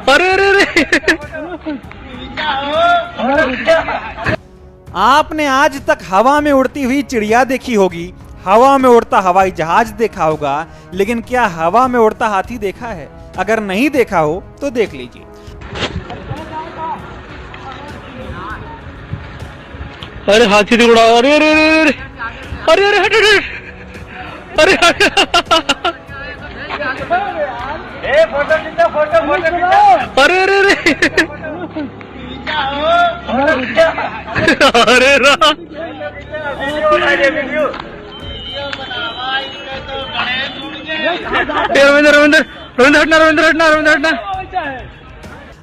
अरे अरे अरे आपने आज तक हवा में उड़ती हुई चिड़िया देखी होगी, हवा में उड़ता हवाई जहाज देखा होगा, लेकिन क्या हवा में उड़ता हाथी देखा है? अगर नहीं देखा हो तो देख लीजिए। अरे हाथी से उड़ा, अरे अरे अरे अरे अरे अरे अरे अरे अरे अरे रविंद्र रविंद्र रविंद्र हटना, रविंद्र हटना, रविंद्र हटना।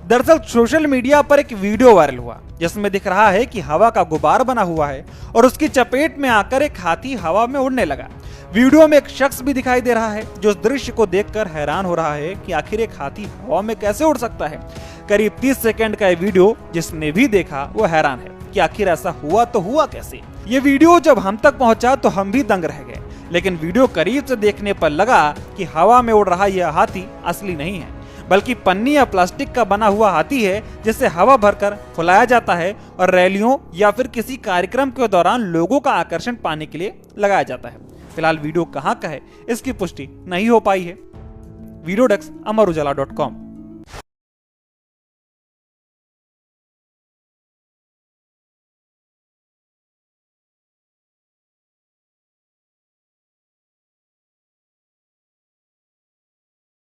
दरअसल सोशल मीडिया पर एक वीडियो वायरल हुआ जिसमें दिख रहा है कि हवा का गुबार बना हुआ है और उसकी चपेट में आकर एक हाथी हवा में उड़ने लगा। वीडियो में एक शख्स भी दिखाई दे रहा है जो उस दृश्य को देखकर हैरान हो रहा है कि आखिर एक हाथी हवा में कैसे उड़ सकता है। करीब 30 सेकंड का ये वीडियो जिसने भी देखा वो हैरान है कि आखिर ऐसा हुआ तो हुआ कैसे। ये वीडियो जब हम तक पहुंचा तो हम भी दंग रह गए, लेकिन वीडियो करीब से देखने पर लगा कि हवा में उड़ रहा यह हाथी असली नहीं है, बल्कि पन्नी या प्लास्टिक का बना हुआ हाथी है जिसे हवा भरकर फुलाया जाता है और रैलियों या फिर किसी कार्यक्रम के दौरान लोगों का आकर्षण पाने के लिए लगाया जाता है। फिलहाल वीडियो कहां का है इसकी पुष्टि नहीं हो पाई है। वीडियो डेस्क अमर उजाला.com।